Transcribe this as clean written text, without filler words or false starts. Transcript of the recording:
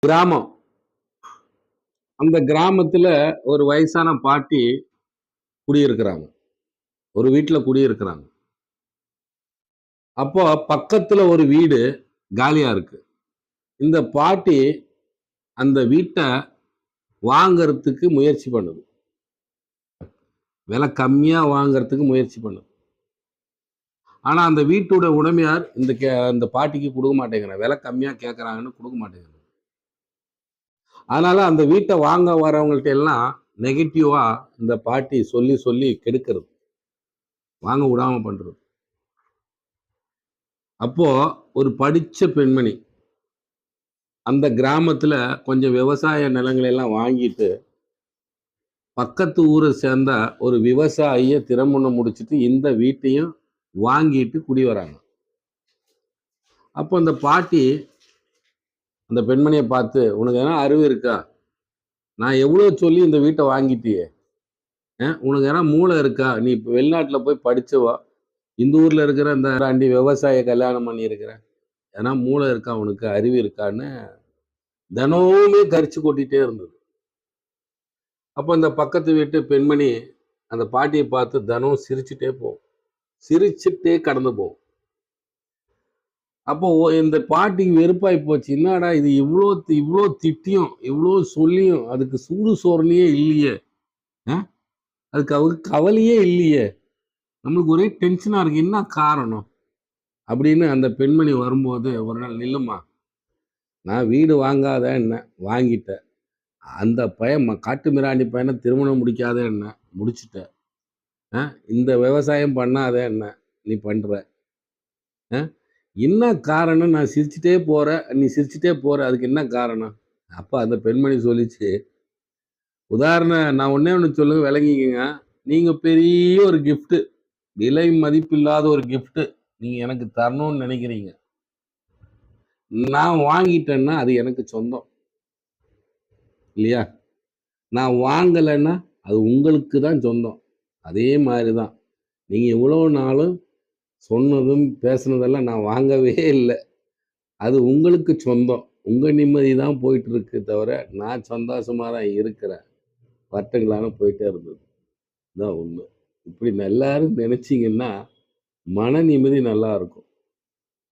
கிராமம். அந்த கிராமத்துல ஒரு வயசான பாட்டி குடியிருக்கிறாங்க. ஒரு வீட்ல குடியிருக்கிறாங்க. அப்போ பக்கத்துல ஒரு வீடு காலியா இருக்கு. இந்த பாட்டி அந்த வீட்ட வாங்கறதுக்கு முயற்சி பண்ணுது. விலை கம்மியா வாங்கறதுக்கு முயற்சி பண்ணுது. ஆனா அந்த வீட்டோட உடைமையார் இந்த பாட்டிக்கு குடுக்க மாட்டேங்கிறாங்க. விலை கம்மியா கேட்கறாங்கன்னு குடுக்க மாட்டேங்கிறாங்க. அதனால அந்த வீட்ட வாங்க வரவங்கள்ட்ட எல்லாம் நெகட்டிவா இந்த பாட்டி சொல்லி சொல்லி கெடுக்கிறது. வாங்க விடாம பண்றது. அப்போ ஒரு படிச்ச பெண்மணி அந்த கிராமத்துல கொஞ்சம் விவசாய நிலங்களை எல்லாம் வாங்கிட்டு பக்கத்து ஊரை சேர்ந்த ஒரு விவசாயிய திருமணம் முடிச்சிட்டு இந்த வீட்டையும் வாங்கிட்டு குடி வராங்க. அப்போ அந்த பாட்டி அந்த பெண்மணியை பார்த்து, உனக்கு எதனா அறிவு இருக்கா? நான் எவ்வளவு சொல்லி இந்த வீட்டை வாங்கிட்டியே, உனக்கு எதனா மூளை இருக்கா? நீ இப்ப வெளிநாட்டுல போய் படிச்சவா, இந்த ஊர்ல இருக்கிற இந்த ஆண்டி விவசாய கல்யாணம் பண்ணி இருக்கிற, ஏன்னா மூளை இருக்கா, உனக்கு அறிவு இருக்கான்னு தினமுமே கரிச்சு கொட்டிட்டே இருந்தது. அப்போ இந்த பக்கத்து வீட்டு பெண்மணி அந்த பாட்டியை பார்த்து தினம் சிரிச்சுட்டே போகும். சிரிச்சுட்டே கடந்து போகும். அப்போ இந்த பாட்டிக்கு வெறுப்பாய் போச்சு. என்னடா இது இவ்வளோ இவ்வளோ திட்டியும் இவ்வளோ சொல்லியும் அதுக்கு சூடு சோறுலயே இல்லையே, அதுக்கு அவருக்கு கவலையே இல்லையே, நம்மளுக்கு ஒரே டென்ஷனா இருக்கு, என்ன காரணம் அப்படின்னு அந்த பெண்மணி வரும்போது ஒரு நாள், நில்லுமா, நான் வீடு வாங்காத என்ன வாங்கிட்டேன், அந்த பையன் காட்டு மிராண்டி பையனை திருமணம் முடிக்காத என்ன முடிச்சுட்ட, இந்த விவசாயம் பண்ணாத என்ன நீ பண்ற, என்ன காரணம்? நான் சிரிச்சுட்டே போற, நீ சிரிச்சுட்டே போற, அதுக்கு என்ன காரணம்? அப்ப அந்த பெண்மணி சொல்லிச்சு, உதாரணம் நான் ஒன்னே ஒன்று சொல்லுங்க, விளங்கிக்கங்க. நீங்க பெரிய ஒரு கிஃப்ட், விலை மதிப்பில்லாத ஒரு கிஃப்ட் நீங்க எனக்கு தரணும்னு நினைக்கிறீங்க. நான் வாங்கிட்டேன்னா அது எனக்கு சொந்தம் இல்லையா? நான் வாங்கலைன்னா அது உங்களுக்கு தான் சொந்தம். அதே மாதிரி தான் நீங்க இவ்வளவு நாளும் சொன்னதும் பேசுனதெல்லாம் நான் வாங்கவே இல்லை. அது உங்களுக்கு சொந்தம். உங்க நிம்மதி தான் போயிட்டு இருக்கு தவிர நான் சந்தோஷமா தான் இருக்கிறேன். வருடங்களான போயிட்டே இருந்தது. இதான் உண்மை. இப்படி எல்லாரும் நினைச்சீங்கன்னா மன நிம்மதி நல்லா இருக்கும்.